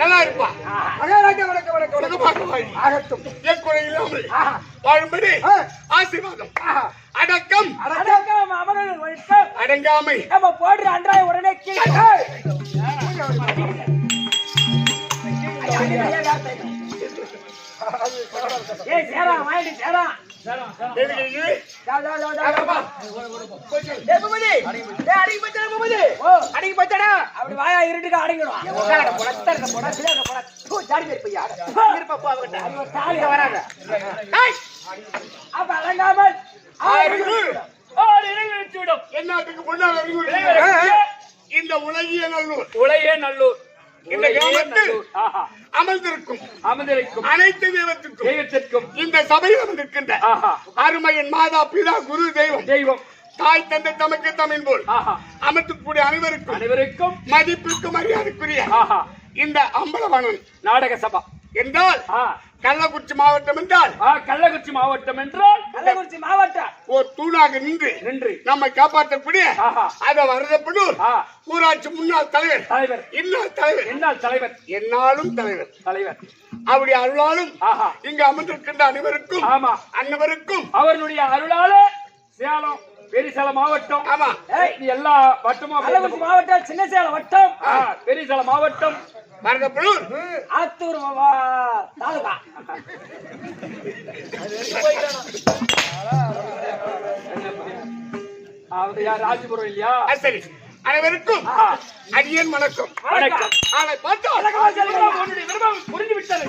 நல்லா இருப்பா. வாழும்படி ஆசீர்வாதம். அடக்கம் அடங்காமை போடுற அன்றாய உடனே சேரா வாங்கி சேரா அப்படி வாயா இருட்டுக்கு அடங்கிடும். அப்ப அடங்காமல் என்னாட்டுக்கு முன்னால் இந்த உலகிய நல்லூர் இந்த கிராமத்தில் அமர்ந்திருக்கும் அனைத்து தெய்வத்திற்கும் இந்த சபையில் அமர்ந்திருக்கின்ற அருமையின் மாதா பிதா குரு தெய்வம் தாய் தந்தை தமக்கு தமிழ் போல் அமர்த்தக்கூடிய அனைவருக்கும் மதிப்புக்கு மரியாதைக்குரிய இந்த அம்பலவாணன் நாடக சபா என்றால் கள்ளக்குறிச்சி மாவட்டம் என்றால் கள்ளக்குறிச்சி மாவட்டம் ஒரு தூணாக நின்று நம்மை காப்பாற்றக்கூடிய அத வரதப்படூர் ஊராட்சி முன்னாள் தலைவர் இன்னாள் தலைவர் என்னாலும் தலைவர் அவருடைய அருளாலும் இங்கு அமர்ந்திருக்கின்ற அனைவருக்கும் அவர்களுடைய அருளால சேலம் பெரியசேலம் மாவட்டம் எல்லா வட்டமும் கள்ளக்குறிச்சி மாவட்டம் சின்ன சேலம் வட்டம் பெரியசேலம் மாவட்டம் மருதப்பள்ளூர் ஆத்தூர் தாலுகா ராஜபுரம் இல்லையா? சரி, அனைவருக்கும் அடியன் வணக்கம். ஆளை பார்த்தா புரிஞ்சு விட்டாரு.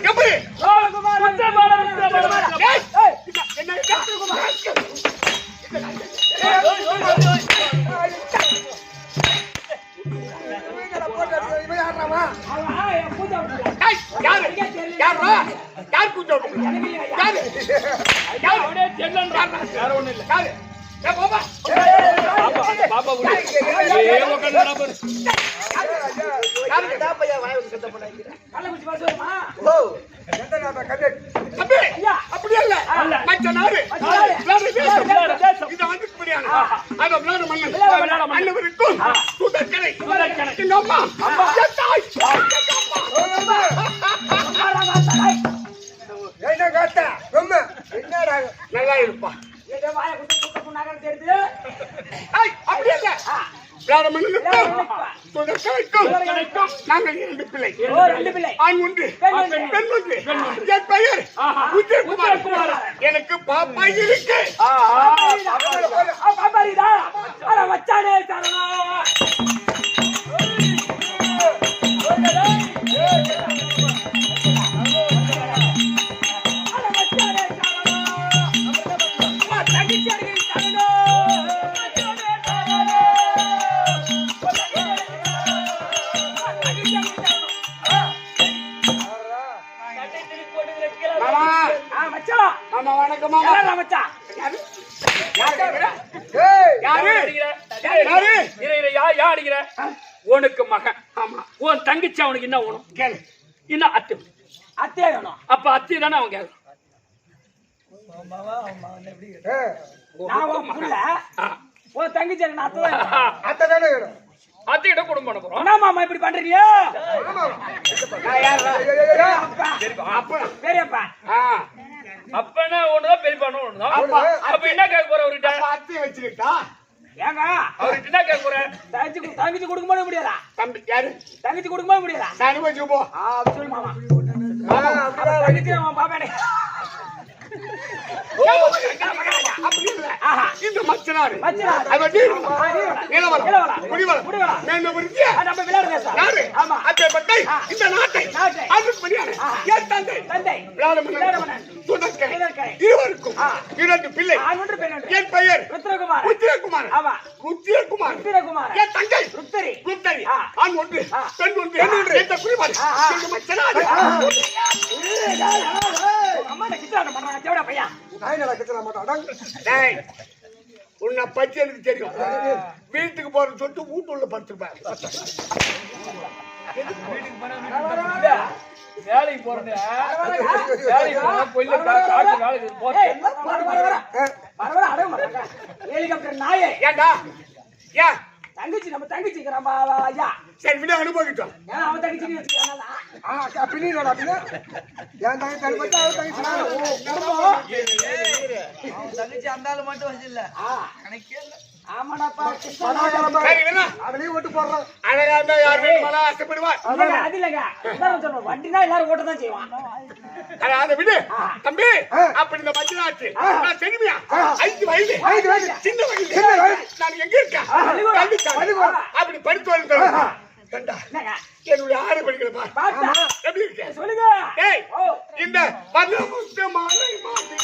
அப்படி அல்ல மற்ற நாடு இது ஆண்டுபடியான அனைவருக்கும் சுதக்கரை நல்லா இருப்பா. நாங்கள் 2 பிள்ளை, ஆண் ஒன்று பெண் ஒன்று. என் பெயர் உதயகுமார். எனக்கு பாப்பா இருக்கு. வணக்கம் உனக்கு மகன். ஆமா, உன் தங்கச்சி அவனுக்கு என்ன வேணும் கேளு. இன்னும் அத்தை வேணும். அப்ப அத்தை தானே அவங்க தங்கச்சி அத்தை தானே வேணும். அத்தையிட குடும்பம் பண்ண போறோம். என்ன மாமா இப்படி பண்றீங்க? பெரியப்பா அப்பனா ஒண்ணுதான் பெரியப்பானோ ஒண்ணுதான். அப்ப என்ன கேட்க போற அவர்கிட்ட? அத்தை வச்சுக்கிட்டா ஏங்க அவர்கிட்ட என்ன கேட்க போற? தங்கச்சி கொடுக்க முடியாதா? தம்பி யாரு? தங்கச்சி கொடுக்க முடியாதா? சனி வச்சு போ. சொல்லு மாமா. தங்கச்சி பாப்பானே இந்த மச்சனாரு இந்த நாட்டை இருவருக்கும் 2 பிள்ளை. என் பெயர் உத்திரகுமார். என் தங்கை ருத்தரி. ஆண் ஒன்று பெண் ஒன்று. எந்த குறிப்பாடு மச்சனாரு உன்னை பத்தி எனக்கு தெரியும். வீட்டுக்கு போறேன்னு சொல்லிட்டு வீட்டுள்ள படுத்துருப்பேன். வேலைக்கு போறேன் ஹெலிகாப்டர் நாயே. ஏண்டா ஏன் தங்கச்சி நம்ம தங்கச்சி ஐயா. சரி விட அனுபவிக்கிட்டோம். ஏன் அவன் தங்கச்சி தங்கச்சி அந்த ஆளு மட்டும் வச்சில்ல ஆமாடாப்பா. சரி வேணா அவளையும் ஓட்டு போடுறான். அழகா இருந்தா யார் வேணுமானா ஆசைப்படுவார். அது இல்லைங்க எல்லாரும் சொல்லுவோம் வண்டினா எல்லாரும் ஓட்ட தான் செய்வான். அதை விடு தம்பி. அப்படி இந்த மஞ்சளாச்சு நான் தெரியுமியா 5 வயது சின்ன வயது நான் எங்க இருக்கேன் அப்படி படித்து வருகிறேன். என்னுடைய ஆறு படிக்கிறப்பா எப்படி இருக்கேன் சொல்லுங்க. ஏய் இந்த பல்லமுத்து மாலை மாட்டி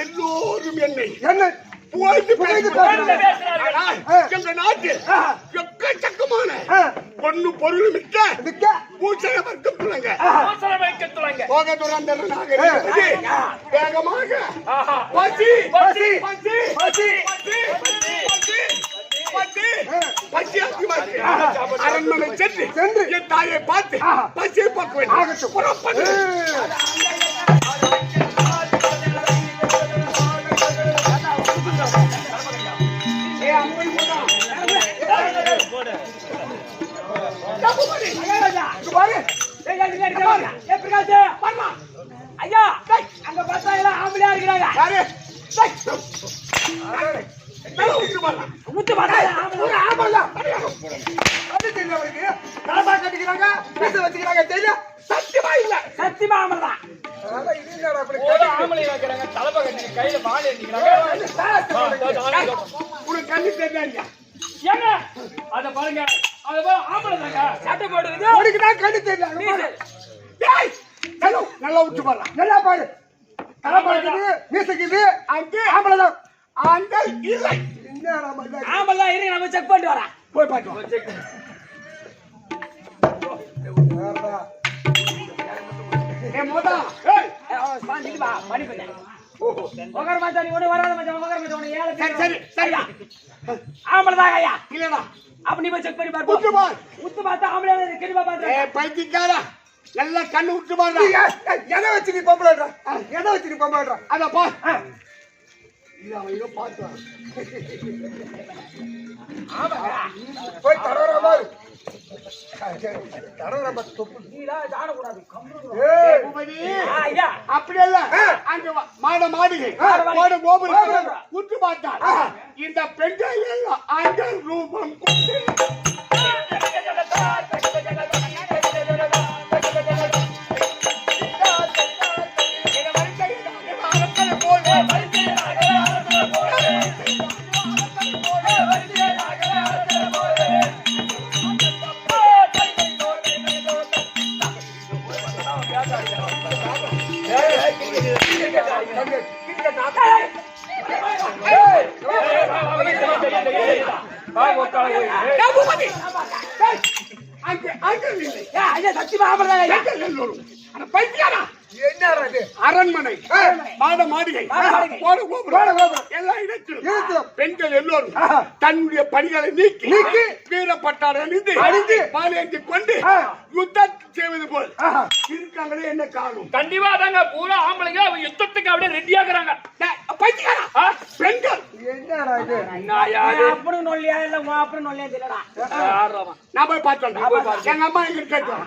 எல்லோரும் என்னை எங்க நாட்டில் எக்கச்சக்கமான பொண்ணு பொருள் மிக்க பூசண வர்க்கம் துளங்க போக துறந்தனாக வேகமாக பசி பசி பசி பசி பசி பசி அரண்மனை சென்று என் தாயை பார்த்து பசியை பார்க்க வேண்டும். புறப்படு. ஐயா அங்க பார்த்தா எல்லாம் ஆம்பளையா இருக்கிறாங்க. சத்தியமா இல்ல சத்தியமா ஆம்பளதான். உனக்கு கண்ணு தெரியாங்க அத பாருங்க ஆம்பளைதாங்க சட்டை போடுறது உனக்கு தான் கண்ணு தெரியாது. நல்லா விட்டு பாரு. நல்லா பாரு. ஆம்பளைதான் அந்த இல்லை ஆம்பளை இருக்கு. நம்ம செக் பண்ணிட்டு வரேன். போய் பார்க்கலாம். ஆம்பளைதான் ஐயா. இல்லடா அப்படி போய் செக் பண்ணி உத்து பாரு. பார். உத்து பார்த்தா ஆம்பளை கண்டிப்பா பாத்து பைத்தியக்காரா நல்லா கண்ணு விட்டு பாரு. எதை வச்சு நீ பொம்பளை எதை வச்சு நீ பொம்பளை அத பா. போய் தடவரா அப்படி அல்ல. அங்க மாட மாளிகை கோபுரம் உற்று பார்த்தால் இந்த பெண்கள் எல்லாம் ஆண்கள் ரூபம் அரண்மனை மாட மாளிகை எல்லா இடத்திலும் பெண்கள் எல்லோரும் தன்னுடைய பணிகளை நீக்கி வீரப்பட்டார் அணிந்து பாலேந்தி கொண்டு யுத்தம் செய்வது போல் இருக்காங்களே. என்ன காரணம்? கண்டிப்பா தாங்க பூரா ஆம்பளைங்க யுத்தத்துக்கு அப்படியே ரெடி ஆகுறாங்க. பெண்கள் அப்படி நொல்லியா இல்ல அப்படி நொல்லியா தெரியலடா. நான் போய் பார்த்தேன். எங்க அம்மா எங்க கேட்டோம்.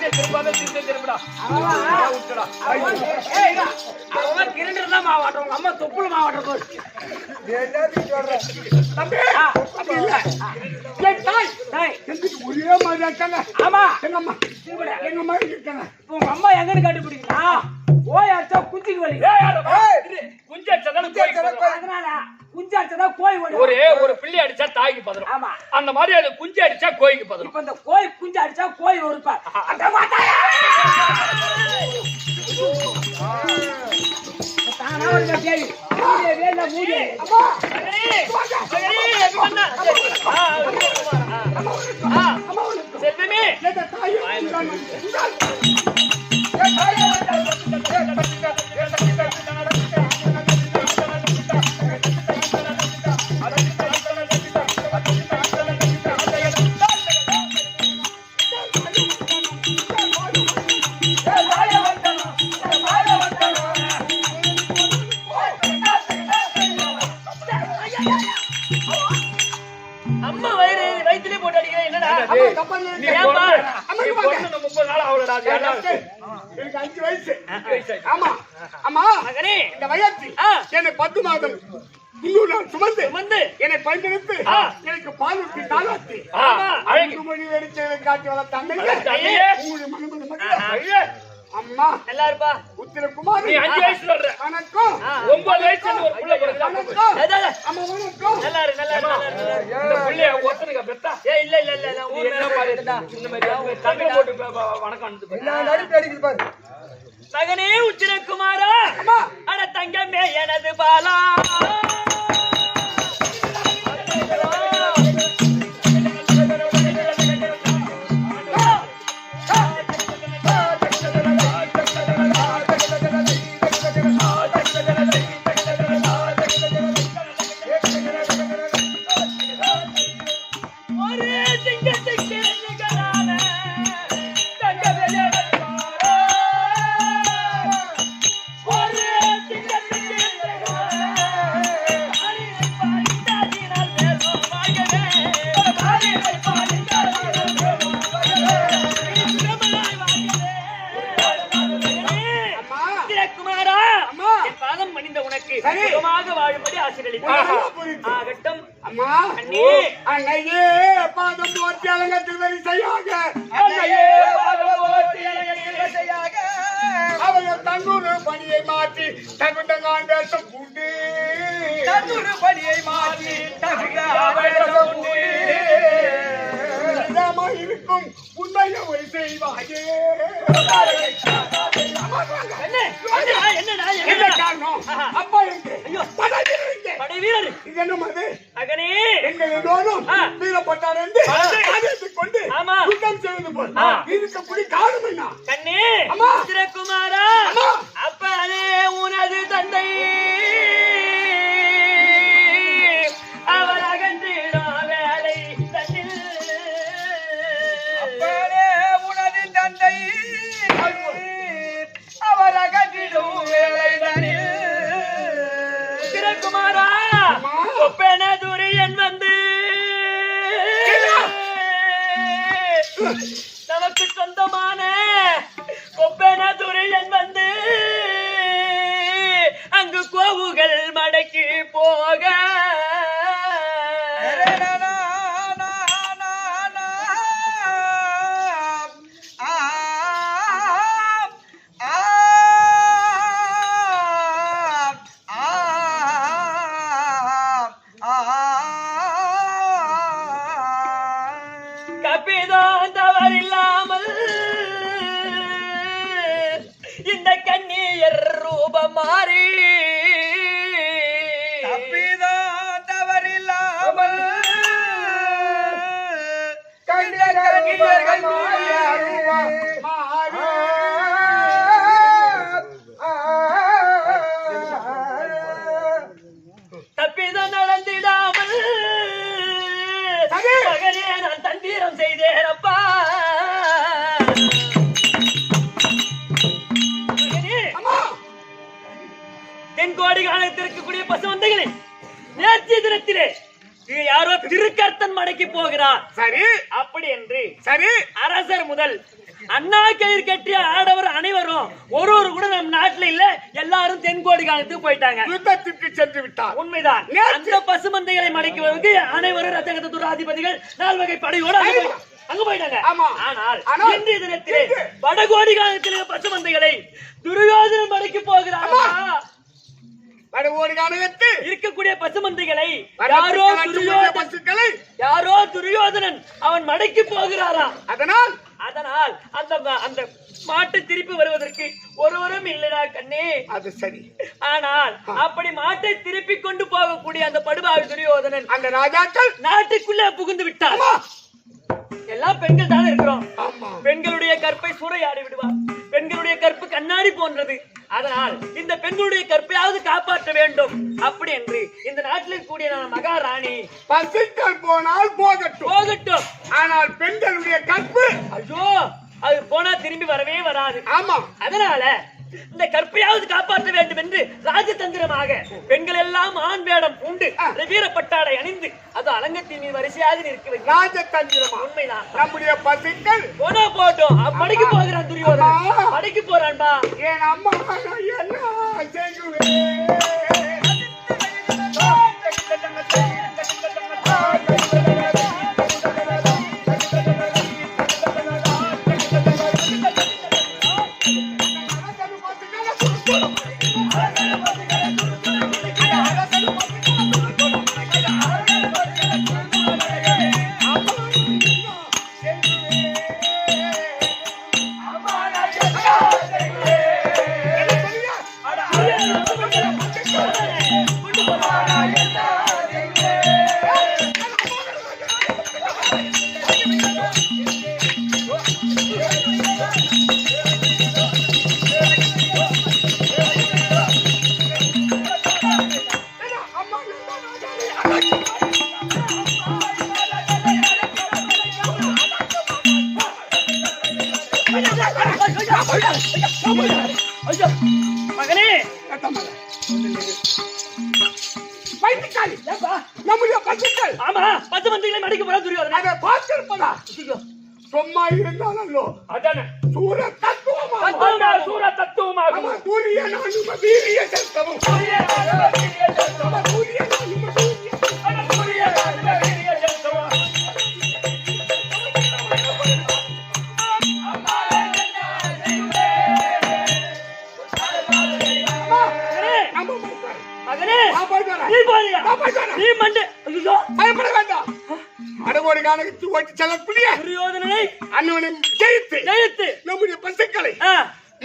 திசை திரும்பாத திசை திரும்படா விட்டுடா அவன் கிரண்டர் தான் மாவாட்டம் உங்க அம்மா தொப்புள் மாவாட்டம் போது தம்பி அப்படி இல்ல என் தாய் எங்களுக்கு ஒரே மாதிரி இருக்காங்க ஆமா எங்க அம்மா இருக்காங்க உங்க அம்மா எங்கன்னு கண்டுபிடிக்கிறா கோய் அடிச்சா குஞ்சுக்கு வலி குஞ்சு அடிச்சாதான் கோய்க்கு பதறும். அதனால குஞ்சு அடிச்சதா கோய் ஓடி ஒரு பிள்ளை அடிச்சா தாய்க்கு பதறும். ஆமா அந்த மாதிரி அது குஞ்சு அடிச்சா கோய்க்கு பதறும். இப்ப இந்த கோய் குஞ்சு அடிச்சா கோய் ஒருப்பா அந்த மாட்டாயா தானா ஒரு கேள்வி வேல மூடி அம்மா செல்வமே எங்க தாய் அம்மா வயிற்றிலே போட்டு அடிக்கிறேன். என்னடா நீ அம்மா பொண்ணு 30 நாள் ஆகலடா. எனக்கு 5 வயசு ஆமா அம்மா மகனே இந்த வயசு என்னை 10 மாதம் 3 நாள் சுமந்து என்னை பஞ்செடுத்து எனக்கு பால் ஊற்றி தாளாத்தி அழகு மொழி வெடிச்சதை காட்டி வளர்த்தாங்க உங்களுடைய மனமது அம்மா நல்லா இருப்பா. உத்திரகுமார் நீ 5 வயசு சொல்ற. வணக்கம் 9 வயசுல ஒரு புள்ள பிறந்தா. வணக்கம் அம்மா வணக்கம் நல்லா இரு. இந்த புள்ளைய ஒருத்தனுக்கு பெத்தா? இல்ல ஊர் மேல பாருடா. இந்த மாதிரி தங்க போட்டு வணக்கம் அனுப்பு. நான் நடுப்பு அடிக்குது பாரு மகனே உச்சிரகுமாரா அட தங்கமே எனது பாலா வாழும்படி ஆசீர்வதித்தார். ஆகட்டும் அம்மா அண்ணே அன்னையே பாதம் போற்றி அலங்கத்தில் வரிசையாக அவர்கள் தன்னூறு பணியை மாற்றி தகுந்தங்கான் வேஷம் பூண்டு தன்னூறு பணியை மாற்றி இருக்கும் உண்மையை ஒரு செய்வாயே என்ன காரணம் அப்பா படை வீரர் இது என்ன மது மகனே எங்கள் எல்லோரும் வீரப்பட்டார் என்று ஆதரித்துக் கொண்டு ஆமா. யுத்தம் செய்வது போல் இருக்கக்கூடிய காரணம் என்ன கண்ணே அம்மா. உச்சிரகுமாரா அம்மா. அப்பனே உனது தந்தை அவர் அகன்றிடா வேலை தன்னில் அப்பனே உனது தந்தை அவர் அகற்றிடும் வேலைதனில் உச்சிரகுமாரா ஒப்பன துரியன் வந்து நமக்கு சொந்தமான ஒப்பன துரியன் வந்து அங்கு கோவுகள் மடக்கி போக கபிதான் தவறில்லாமல் இந்த கண்ணியர் ரூபம் மாறி தப்பிதான் தவறில்லாமல் கண்ணியர்கள் தப்பிதான் நடந்திடாமல் மகனே நான் தந்தீரம் செய்தேனப்பா மகனே தென்கோடி காலத்தில் இருக்கக்கூடிய பசுவந்தைகளே நேற்றைய தினத்திலே இது யாரோ திருக்கர்த்தன் மடைக்கு போகிறார். சரி அப்படி என்று சரி அரசர் முதல் அண்ணா கயிறு கட்டிய ஆடவர் அனைவரும் ஒரு கூட நம் நாட்டுல இல்ல, எல்லாரும் தென்கோடி காலத்துக்கு போயிட்டாங்க, யுத்தத்திற்கு சென்று விட்டார். உண்மைதான். அந்த பசுமந்தைகளை மடக்குவதற்கு அனைவரும் ரத்தகத்த துராதிபதிகள் 4 வகை படையோட அங்க போயிட்டாங்க. ஆனால் இன்றைய தினத்திலே வடகோடி காலத்திலே பசுமந்தைகளை துரியோதனன் மடக்கி போகிறார். வடகோடி காலத்து இருக்கக்கூடிய பசுமந்தைகளை யாரோ துரியோதனன் அவன் மடக்கி போகிறாராம். அதனால் அந்த மாட்டு திருப்பி வருவதற்கு ஒருவரும் இல்லடா கண்ணே. அது சரி. ஆனால் அப்படி மாட்டை திருப்பி கொண்டு போகக்கூடிய அந்த படுபாவி துரியோதனன் அந்த ராஜாக்கள் நாட்டுக்குள்ளே புகுந்து விட்டார். எல்லாம் பெண்கள் தான் இருக்கிறோம். பெண்களுடைய கற்பை சூறையாடி விடுவார். பெண்களுடைய கற்பு கண்ணாடி போன்றது. அதனால் இந்த பெண்களுடைய கற்பையாவது காப்பாற்ற வேண்டும். அப்படி என்று இந்த நாட்டில் கூடிய மகாராணி பசுக்கள் போனால் போகட்டும், ஆனால் பெண்களுடைய கற்பு ஐயோ அது போனா திரும்பி வரவே வராது. ஆமா, அதனால இந்த கற்பையாவது காப்பாற்ற வேண்டும் என்று ராஜதந்திரமாக பெண்கள் எல்லாம் ஆண் வேடம் பூண்டு வீரப்பட்டாடை அணிந்து அது அலங்கத்தின் மீது வரிசையாக நிற்க ராஜதந்திரமா. உண்மைதான். நம்முடைய பசுக்கள் போனா போட்டோம். படிக்க போகிறான் துரியோதனன். படிக்க போறான்பா. என் அம்மா என்ன செய்யுவேன்? மகனே நம்முடைய பசுக்கள் ஆமா பசுமந்தைகளை மடிக்க போறா துரியோதனன். அதை பார்த்திருப்பதா? சும்மா இருந்தாலோ அதானே சூர தத்துவமா. சூர தத்துவமாக சூரிய நானும் வீரிய சத்தமும் பயப்பட வேண்டாம். அடவோடி காலத்து ஓட்டி செல்லக்கூடிய துரியோதனனை அண்ணனை ஜெயித்து நம்முடைய பசுக்களை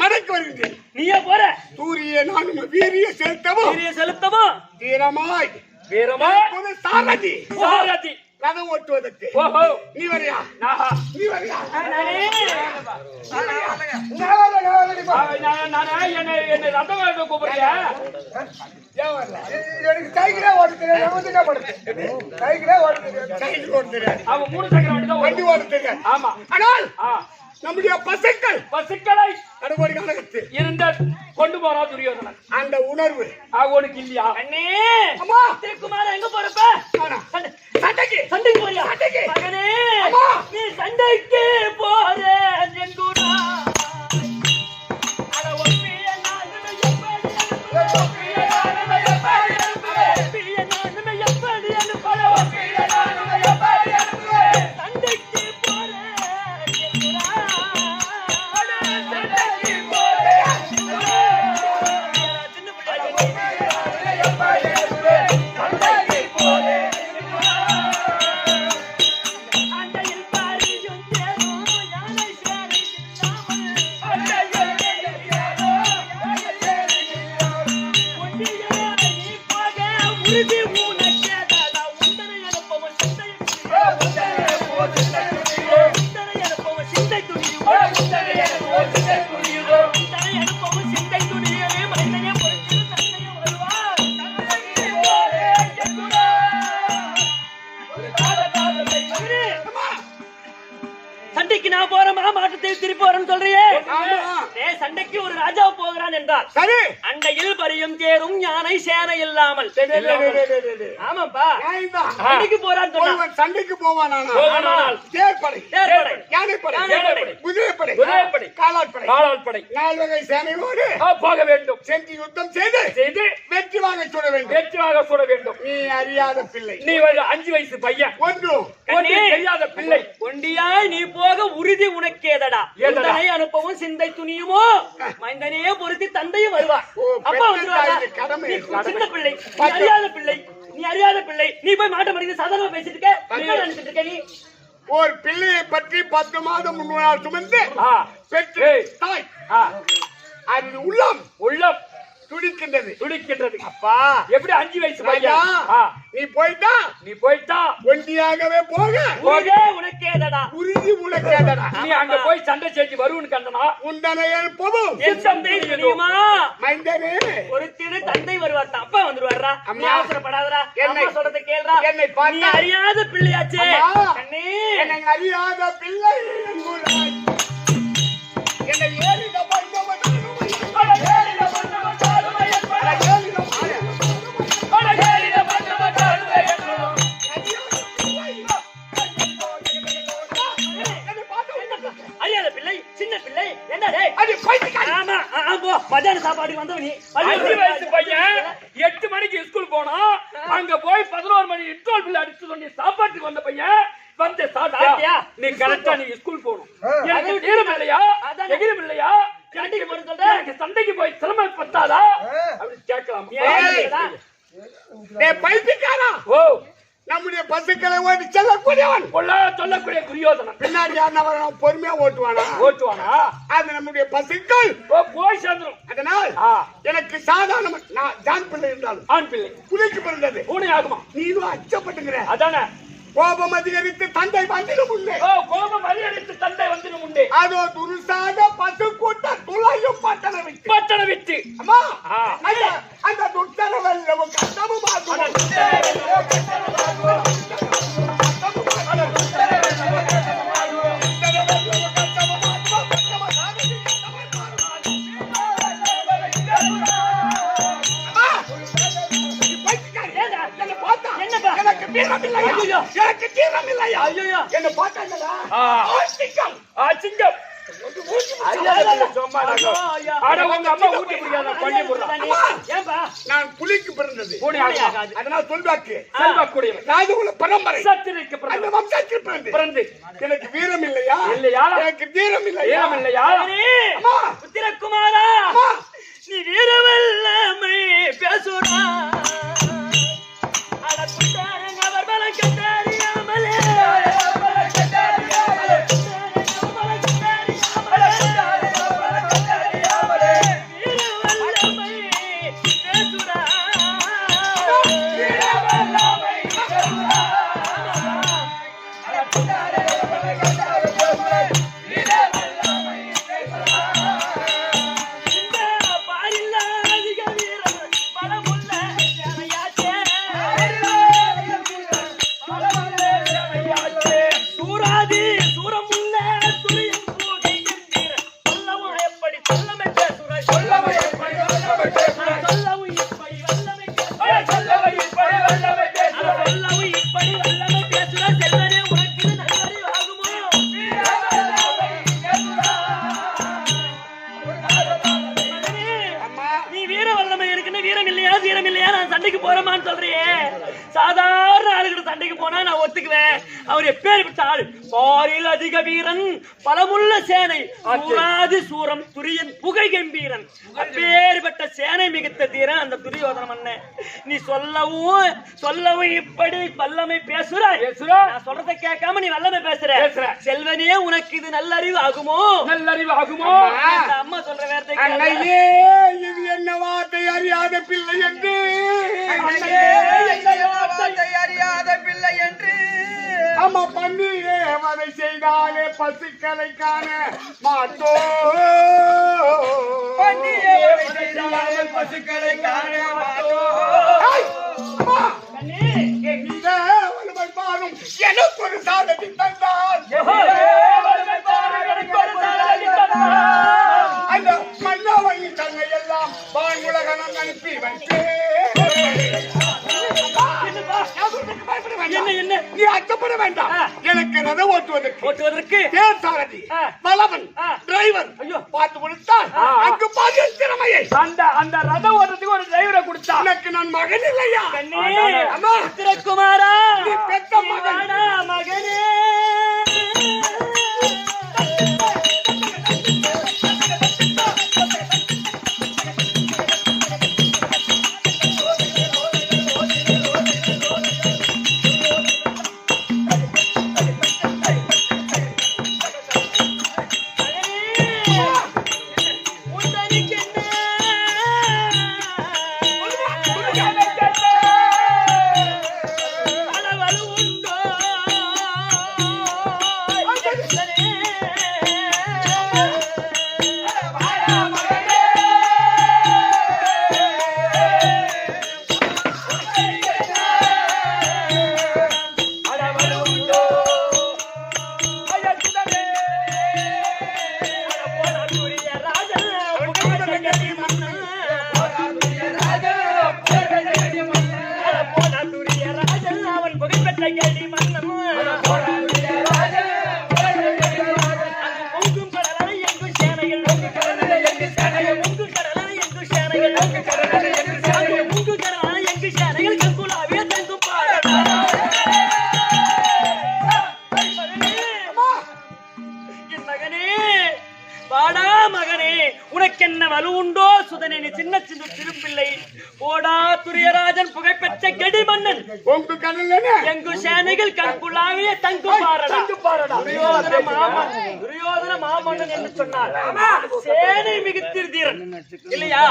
மடக்கி வருகின்றேன். நீயே போற. சூரிய நானும் வீரிய செலுத்தவும் வீரமாய் சாரதி ரதம் ஓட்டுவதற்கு நீ வரியா? நீ வரியா? என்ன ரதம் கூப்பிடுறியா? எனக்கு சைக்கிளே ஓட்ட தெரியாது. சைக்கிளே ஓட்ட தெரியாது. அவன் 3 சக்கர வண்டி ஓட்ட தெரியாது. ஆமா. ஆனால் நம்முடைய பசுக்களை நடுவோடி காலத்து இருந்த கொண்டு போறா துரியோதனன். அந்த உணர்வு அவனுக்கு இல்லையா? அண்ணே அம்மா திருக்குமார எங்க போறப்ப? சண்டைக்கு போறியா? மகனே நீ சண்டைக்கு போற என்கூடா அட ஒப்பிய நானுமே எப்படி ஒப்பிய நானுமே எப்படி அனுப்பல ஒப்பிய நானுமே எப்படி சண்டைக்கு போற என்கூடா சண்டைக்கு போற சின்ன பிள்ளை சண்டைக்கு போற அண்டையில் பாரியும் தேரும் யானை சேரும் சண்டைக்கு ஒரு ராஜா போகிறான் என்றால் சரி அண்டையில் பரியும் தேரும் யானை சேனை இல்லாமல் ஆமாப்பா சண்டைக்கு போறான்னு சொன்னா ஒருவன் சண்டைக்கு போவானானால் போவானால் தேர்ப்படை தேர்ப்படை யானைப்படை யானைப்படை குதிரைப்படை குதிரைப்படை காலாட்படை 4 வகை சேனையோடு போக வேண்டும். சென்று யுத்தம் செய்து வெற்றி வாங்க சுட வேண்டும். வெற்றியாக சுட வேண்டும். நீ அறியாத பிள்ளை, நீ 5 வயசு பையன், ஒன்றும் தெரியாத பிள்ளை. ஒண்டியாய் நீ போக உறுதி உனக்கேதடா. உந்தனை அனுப்பவும் சிந்தை துணியுமோ மைந்தனே பொருத்தி தந்தையும் வருவார். அப்பா வந்துருவாரா? சின்ன பிள்ளை, நீ அறியாத பிள்ளை, நீ போய் மாட்ட மாட்டேங்குது சாதாரணமா பேசிட்டு இருக்க. என்ன நினைச்சிட்டு இருக்க நீ? ஒரு பிள்ளையை பற்றி 10 மாதம் முன்னால் சுமந்து பெற்று தாய் அது உள்ளம் துடிக்கின்றது. அப்பா எப்படி 5 வயசு பையன் நீ போயிட்டா ஒண்டியாகவே போக உனக்கேதடா, உறுதி உனக்கேதடா. நீ அங்க போய் சண்டை செஞ்சு வருவன்னு கண்டனா உந்தனை எழுப்பவும் என் தந்தை தெரியுமா மைந்தனே ஒருத்திடு தந்தை வருவார். அப்பா வந்துருவாரா? நீ அவசரப்படாதடா, அம்மா சொல்றத கேளுடா. என்னை நீ பார்த்தா அறியாத பிள்ளையாச்சே கண்ணே, என்னை அறியாத பிள்ளை என்னை ஏறிட அறியாத பிள்ளை, சின்ன பிள்ளை, என்னடே மத்தியான சாப்பாடுக்கு வந்தவ நீ. 5 வயசு பையன் 8 மணிக்கு ஸ்கூல் போனா அங்க போய் 11 மணி இன்டர்வல் பில் அடிச்சு சொல்லி சாப்பாட்டுக்கு வந்த பையன் வந்து சாப்பிட்டியா? நீ கரெக்டா நீ ஸ்கூல் போகணும். எனக்கு நேரம் இல்லையா, எகிரம் இல்லையா, எனக்கு சண்டைக்கு போய் சிரமம் பத்தாதா அப்படி கேட்கலாம். பைத்தியக்காரா, நம்முடைய பசுக்களை ஓட்டி சொல்லக்கூடிய துரியோதனன் பின்னாடி யாருன்னா பொறுமையா ஓட்டுவானா? அது நம்முடைய பசுக்கள் போய் சேர்ந்துடும். அதனால் எனக்கு சாதாரண ஜான் பிள்ளை இருந்தாலும் ஆண் பிள்ளை புலிக்கு பிறந்தது பூனை ஆகுமா? நீனும் அச்சப்பட்டுங்கிற. அதானே கோபம் அதிகரித்து தந்தை வந்திடும் உண்டு. கோபம் அதிகரித்து தந்தை வந்திடும் உண்டு. அதோ துருசாக பசு கூட்ட துளையும் பட்டண விட்டு அம்மா அந்த துட்டரவல்லவும் கஷ்டமுமாகும். எனக்கு தீரம் இல்லையா? என்ன பார்த்தாங்களா? சிங்கம் நான் புலிக்கு பிறந்தது, அதனால் சொல்வாக்கு பரம்பரை அந்த வம்சத்தில் பிறந்து எனக்கு வீரம் இல்லையா? எனக்கு தீரம் இல்லையா? புத்திரகுமாரா, நீ வீரவல்லமை பேசுடா. சண்டைக்கு போறமான்னு சொல்றியே, சாதாரண ஆளுகிட்ட சண்டைக்கு போனா நான் ஒத்துக்குவேன். அவர் எப்பேற்பட்ட ஆள்? பாரில் அதிக வீரன், பலமுள்ள சேனை, சூராதி சூரம், துரியன் புகை கம்பீரன். அப்பேற்பட்ட சேனை மிகுத்த தீரன் அந்த துரியோதன மன்னன். நீ சொல்லவும் இப்படி வல்லமை பேசுறாய். நான் சொல்றத கேட்காம நீ வல்லமை பேசுற. செல்வனே, உனக்கு இது நல்லறிவு ஆகுமோ? அம்மா சொல்ற வார்த்தை இது என்ன வார்த்தை? அறியாத பிள்ளை என்று அறியாத பிள்ளை என்று அம்மா பண்ணியே வதை செய்தாலே பசுக்களை காண மாட்டோ. பசுக்களை காண மாட்டோ. எனக்கு ஒரு சாதனை தந்தால் அந்த வான் உலகம் அனுப்பி வைத்தேன். என்ன என்ன நீ அச்சப்பட வேண்டாம். எனக்கு ரதம் ஓட்டுவதற்கு ஓட்டுவதற்கு தேர் சாரதி பலவன் டிரைவர் ஐயோ பார்த்து கொடுத்தால் அங்கு பாதி திறமையை அந்த ரத ஓட்டத்துக்கு ஒரு டிரைவரை கொடுத்தா உனக்கு நான் மகன் இல்லையா? அம்மா உத்திரகுமாரா நீ பெத்த மகன். வாடா மகனே உனக்கென்ன வலு உண்டோ சுதனே? நீ சின்ன சின்ன திருப்பிள்ளை போடா துரியராஜன் புகைப்பெற்ற கெடி மன்னன் உங்க கடல்ல எங்கு சேனைகள் கண்குள்ளாவிய தங்கு பாரடா துரியோதன மாமன்னன் என்று சொன்னார். சேனை மிகுத்திருந்தீரன் இல்லையா?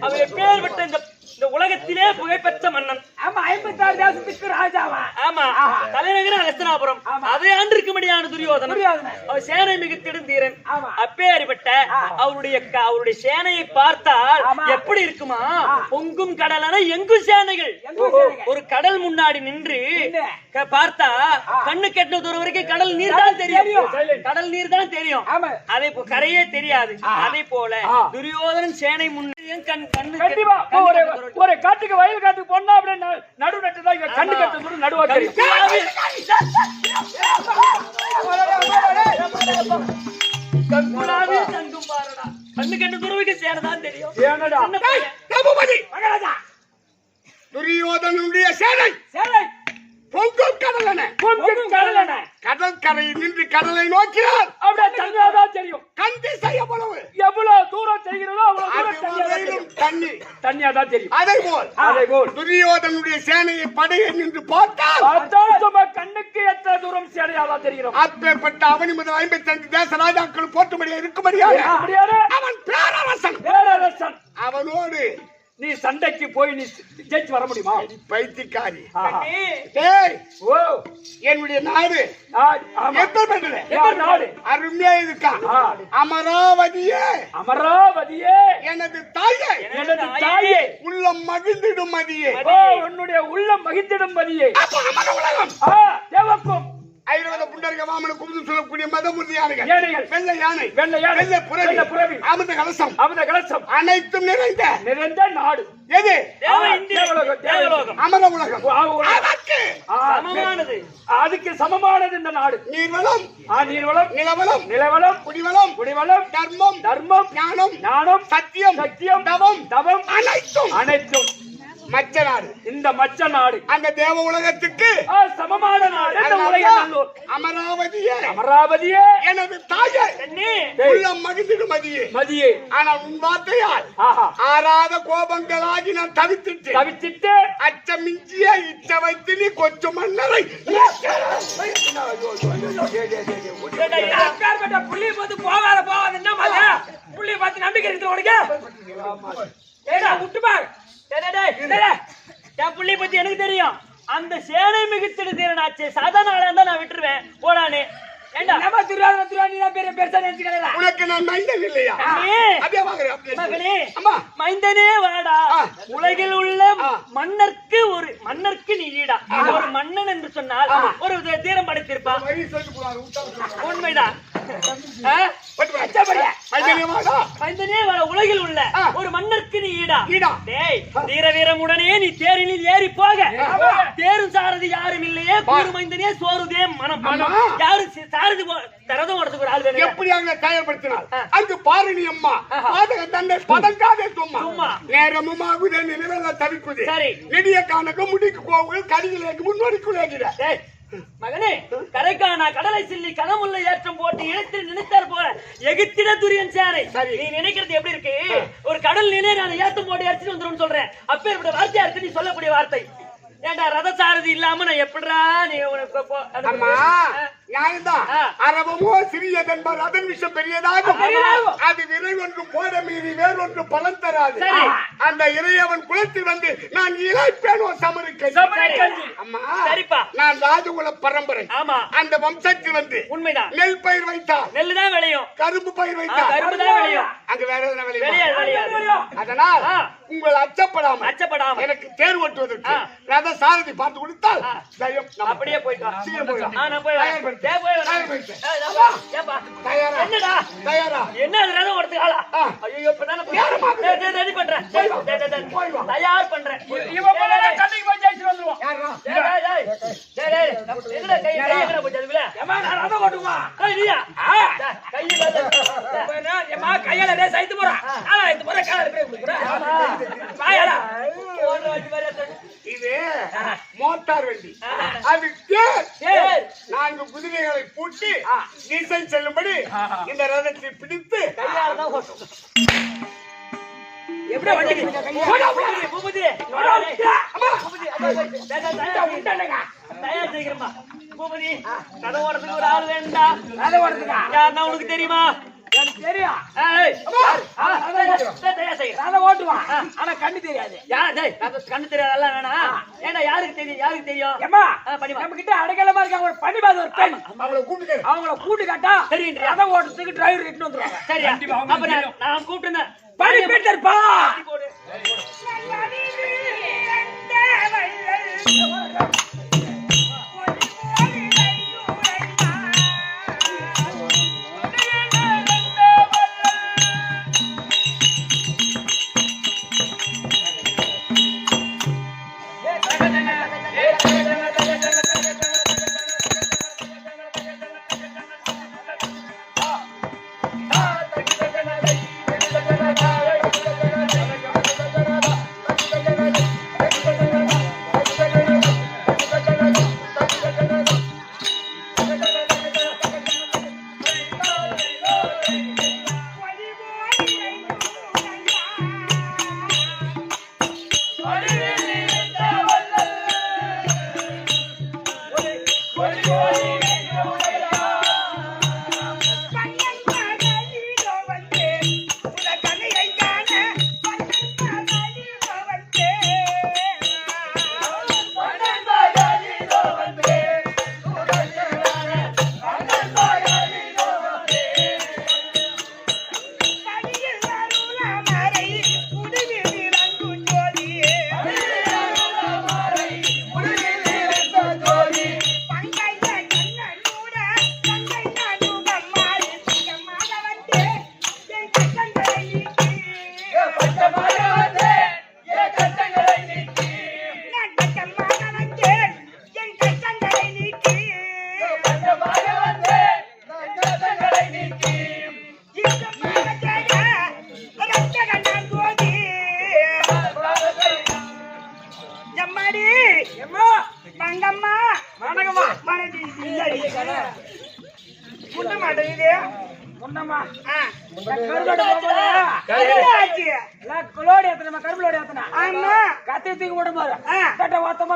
அவர் எப்பேர் விட்ட இந்த உலகத்திலே புகைப்பெற்ற மன்னன். ஆமா 56 தேசத்துக்கு ராஜாவா? ஆமா தலைநகரம் ஹஸ்தினாபுரம். அதை ஆண்டிருக்கும்படியான துரியோதனன் அவர் சேனை மிகுத்திருந்தீரன். அப்பேற்பட்ட அவருடைய சேனையை பார்த்தால் எப்படி இருக்குமா? பொங்கும் கடலான எங்கும் சேனைகள். ஒரு கடல் முன்னாடி நின்று பார்த்தா கண்ணு கெட்ட தூரம் வரைக்கும் கடல் நீர் தான் தெரியும். கடல் நீர் தான் தெரியும். அதே போல கரையே தெரியாது. அதே போல துரியோதனன் சேனை முன்னையும் கண்ணு கண்டிப்பா ஒரு காட்டுக்கு வயல் காட்டுக்கு போனா அப்படியே நடு நட்டுதான் இவன் கண்ணு கட்டு நடுவா தெரியும். கண்குளாவே தங்கும் பாரடா. கண்ணு கெட்ட தூரவுக்கு சேனைதான் தெரியும். ஏனடா மகாராஜா துரியோதனுடைய சேனை பொங்கும் கடலன கடற்கரையில் நின்று கடலை நோக்கினார். அப்படியே தனியாதான் தெரியும். கண் திசை எவ்வளவு தூரம் செய்கிறதோ அவ்வளவு தண்ணியாதான் தெரியும். அதே போல் துரியோதனுடைய சேனையை படையை நின்று பார்த்தால் கண்ணுக்கு எத்த தூரம் சேனையாதான் தெரிகிறோம். அப்பேற்பட்ட அவனி முதல் 55 தேச ராஜாக்கள் போட்டும்படியா இருக்கும்படியாக அவன் பேரரசன். அவனோடு நீ சண்டைக்கு போய் நீ ஜெயிச்சு வர முடியுமா? பைத்தியக்காரி. டேய் ஓ என்னுடைய நாடு நாடு அருமையா இருக்கா? அமராவதியே எனது தாயே உள்ளம் மகிழ்ந்திடும் மதியே. உன்னுடைய உள்ளம் மகிழ்ந்திடும் மதியே. தேவக்கும் ஐரவத புண்டரிக வாமன குமுது சொல்லக்கூடிய மதமுறுதியானகள் வெள்ளை யானை வெள்ளை புறவி அமிர்த கலசம் அனைத்தும் நிறைந்த நாடு எது? தேவலோகம். அமர உலகம். அதுக்கு சமமானது இந்த நாடு. நீர்வளம் நிலவளம் குடிவளம் தர்மம் ஞானம் சத்தியம் தவம் அனைத்தும் மச்ச நாடு. இந்த மச்ச நாடு அந்த தேவ உலகத்துக்கு சமமான நாடு. அமராவதியே எனது தாயே உள்ளம் மகிழ்ந்திடும் மதியே. ஆனால் உன் வார்த்தையால் ஆறாத கோபங்களாகி நான் தவித்திட்டு அச்சமிஞ்சிய இச்ச வைத்து நீ கொஞ்சம் மன்னரை புள்ளி பார்த்து போகாத என்ன புள்ளி பார்த்து நம்பிக்கை இருக்கு உனக்கு? விட்டுப்பார் புள்ளி பத்தி எனக்கு தெரியும். அந்த சேனை மிகுத்திடு தீரனாச்சே சாதாரண ஆளா இருந்தா நான் விட்டுருவேன் போடானே. உனக்கு நான் மைந்தன் இல்லையா? மகனே மைந்தனே வாடா. உலகில் உள்ள மன்னர்க்கு நீ ஈடா. ஒரு மன்னன் என்று சொன்னால் ஒரு தீரம் படைத்திருப்பான். உண்மைதான். மைந்தனே வாடா. உலகில் உள்ள ஒரு மன்னர்க்கு ஈடா டேய் வீரமுடனே நீ தேரினில் ஏறி போக தேரும் சாரதி யாரும் இல்லையே கூர்மைந்தனே சோறுதே மனம் யாரு சாரதி தரதும் ஓடுறதுக்கு ஒரு ஆள் வேணும் எப்படி அங்க தயார்படுத்தினார் அங்கு பாரணி அம்மா பாதக தன்னை பதங்காதே சும்மா நேரமும் ஆகுதே நிலவெல்லாம் தவிக்குது சரி நெடிய காணக்க முடிக்கு கோவில் கடிகளுக்கு முன்னோடிக்குள்ளேகிற மகனே கரைக்கானா கடலை சில்லி கனமுள்ள ஏற்றம் போட்டு இழுத்து நினைத்தார் போல எகித்திட துரியன் சேரை நீ நினைக்கிறது எப்படி இருக்கு ஒரு கடல் நினை நான் ஏத்தம் போட்டு அடிச்சுட்டு வந்துரும் சொல்றேன் அப்பேற்பட்ட வார்த்தையா இருக்கு நீ சொல்லக்கூடிய வார்த்தை ஏண்டா ரத சாரதி இல்லாம நான் எப்படிடா நீ அம்மா நியாயம்தான் அரவமோ சிறியதென்பர் அதன் விஷயம் பெரியதாகும் அது விரை ஒன்று போட மீறி வேறொன்று பலன் தராது அந்த இறையவன் குலத்தில் வந்து நான் இழைப்பேனோ சமருக்கை அம்மா சரிப்பா நான் ராஜகுல பரம்பரை ஆமா அந்த வம்சத்தில் வந்து உண்மைதான் நெல் பயிர் வைத்தா நெல்லு தான் விளையும் கரும்பு பயிர் வைத்தா கரும்பு தான் விளையும் அங்க வேற எதுனா விளையும் அதனால் உங்கள் அச்சப்படாம எனக்கு தேர் ஓட்டுவதற்கு ரத சாரதி பார்த்து கொடுத்தால் அப்படியே போயிட்டு சீக்கிரம் போயிடலாம் நான் போய் என்னடா தயாரா என்ன ரதம் ஓடுறதுக்கு ஆளா ஐயோ இப்பதான் ரெடி பண்றேன் தயார் பண்றேன் இவன் கண்ணுக்கு போய் ஜெயிச்சு வந்துருவான் கையால சைத்து போறான் இது மோட்டார் வண்டி அது நான்கு குதிரைகளை பூட்டி திசை செல்லும்படி இந்த ரதத்தை பிடித்து உனக்கு தெரியுமா தெரியும் ஓட்டுவான் ஆனா கண்ணு தெரியாது கண்ணு தெரியாது வேணாம் ஏன்னா யாருக்கு தெரியும் நம்ம கிட்ட அடைக்கலமா இருக்காங்க ஒரு பணிபாத ஒரு பெண் அவங்கள கூட்டு காட்டா தெரியும் ரதம் ஓட்டுறதுக்கு டிரைவர் கிட்ட வந்துருவாங்க சரி அப்புறம் நான் கூப்பிட்டேன் பணி பெற்றப்பா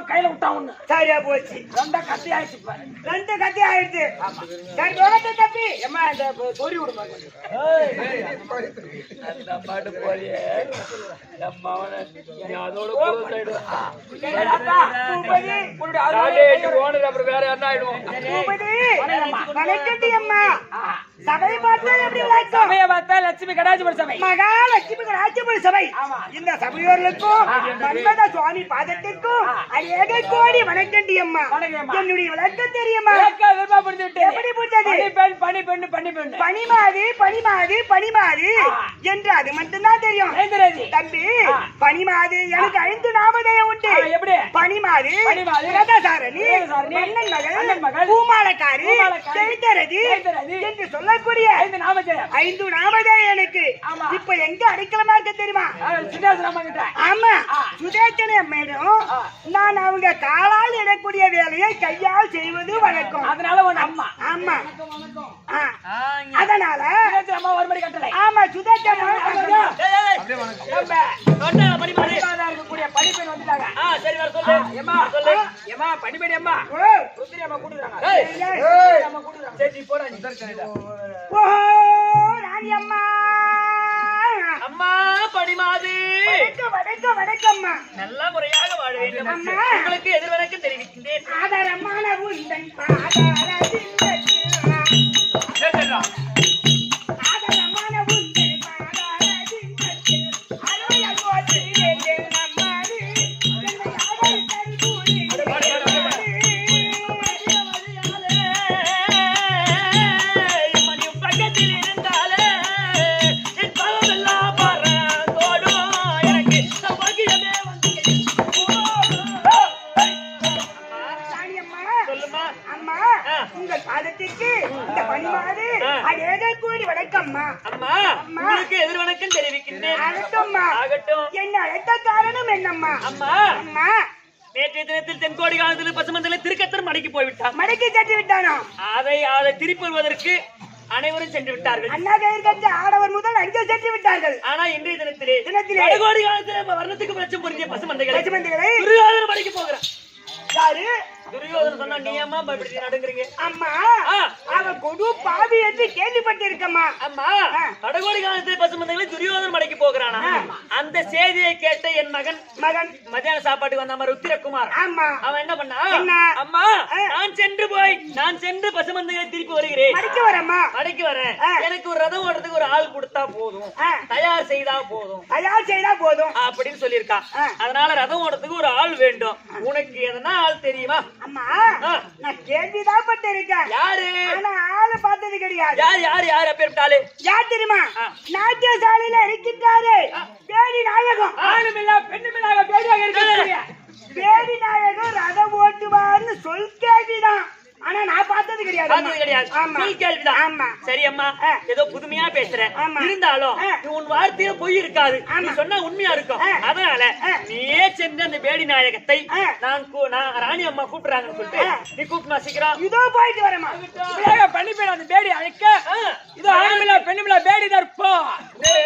கையில விட்டான் சரியா போச்சு ரெண்டா கத்தி ஆயிடுச்சு ரெண்டு கத்தி ஆயிடுச்சு தப்பி ஏமா இந்த சொறி விடுமா பாட்டு போறியே அப்புறம் வேற என்ன ஆயிடுவோம் சபையை பார்த்தா லட்சுமி கடாட்சிபுர சபை மகாலட்சுமி கடாட்சிபுர சபை இந்த சபையோர்களுக்கும் மன்மத சுவாமி பாதத்திற்கும் அநேக கோடி வணக்கண்டி அம்மா என்னுடைய விளக்கம் தெரியுமா எப்படி புரிந்தது பனிமாது என்று அது மட்டும்தான் தெரியும் தம்பி பனிமாது எனக்கு 5 நாமதேயம் உண்டு. எப்படி? பனிமாது, ரதசாரணி, மன்னன் மகள், பூமாலக்காரி, செய்தரதி என்று சொல்லக்கூடிய 5 நாமதேயம் எனக்கு. இப்ப எங்க அடைக்கலமா இருக்க தெரியுமா? ஆமா, சுதேசன மேடம். நான் அவங்க காலால் இடக்கூடிய வேலையை கையால் செய்வது வழக்கம். அதனால அம்மா. ஆமா, அதனால ஆமா சுதேசன இருக்கக்கூடிய பணிப்பெண் வந்துட்டாங்க. சரி வர சொல்லு. ஏமா ஏமா பணிப்பெண் அம்மா ருத்ரி அம்மா கூடுறாங்க. அம்மா கூடுறாங்க. சரி போடா நீ. ஓ ராணி அம்மா. அம்மா பணிமாது. வணக்கம்மா. நல்ல முறையாக வாழ வேண்டும். உங்களுக்கு எதிர்வணக்கம் தெரிவிக்கின்றேன். ஆதாரமான உந்தன் பாதாரத்தில் உங்களுக்கு எதிர்வணக்கம் தெரிவிக்கின்றேன். என்ன அழைத்த காரணம் என்னம்மா? அம்மா அம்மா நேற்றைய தினத்தில் தென்கோடி காலத்தில் பசுமந்தலை திருக்கத்தர் மடக்கி போய்விட்டார். மடக்கி சென்று விட்டானோ? அதை திருப்பி வருவதற்கு அனைவரும் சென்று விட்டார்கள். அண்ணா கயிறு கட்டி ஆடவர் முதல் அங்கே சென்று விட்டார்கள். ஆனா இன்றைய தினத்திலே தென்கோடி காலத்தில் வர்ணத்துக்கு பிரச்சனை புரிஞ்ச பசுமந்தைகளை துரியோதன மடக்கி போகிறார். யாரு? துரியோதன சொன்னா நீ அம்மா இப்படி நடுங்குறீங்க? அம்மா அவன் கொடு பாவி என்று கேள்விப்பட்டிருக்கம்மா. அம்மா கடகோடி காலத்தில் பசுமந்தைகளை துரியோதன மடக்கி போகிறானா? அந்த செய்தியை கேட்ட என் மகன் மத்தியான சாப்பாட்டுக்கு வந்த ருத்திரகுமார் அவன் என்ன பண்ணா? அம்மா நான் சென்று பசுமந்தைகளை திருப்பி வருகிறேன். மடக்கி வரேன். எனக்கு ஒரு ரதம் ஓடுறதுக்கு ஒரு ஆள் கொடுத்தா போதும், தயார் செய்தா போதும் அப்படின்னு சொல்லியிருக்கான். அதனால ரதம் ஓடுறதுக்கு ஒரு ஆள் வேண்டும். உனக்கு எதனா ஆள் தெரியுமா? அம்மா நான் கேள்விதான் பட்டிருக்கேன். யாரு? ஆனா ஆளு பார்த்தது கிடையாது. யாரு அப்பேற்பட்டாலே? யார் தெரியுமா? நாட்டியசாலையில இருக்கின்றாரு பேடி நாயகம். ஆணுமில்லா பெண்ணுமில்லாத பேடியாக இருக்கிறாரு. பேடி நாயகம் ரதம் ஓட்டுவார்னு சொல் கேள்விதான். ஆனா நான் பார்த்தது கிடையாது. சொல் கேள்விதான். ஆமா. சரி அம்மா, ஏதோ புதுமையா பேசுறேன். இருந்தாலும் உன் வார்த்தையில பொய் இருக்காது. நீ சொன்னா உண்மையா இருக்கும். அதனால நீயே சென்று அந்த பேடி நாயகத்தை நான் ராணி அம்மா கூப்பிடுறாங்கன்னு சொல்லிட்டு நீ கூப்பிட்டு சீக்கிரம். இதோ போயிட்டு வரமா. பண்ணி போய் அந்த பேடி அழைக்க இதோ ஆணுமில்லா பெண்ணுமில்லா பேடி தற்போ. அந்த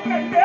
கண்டே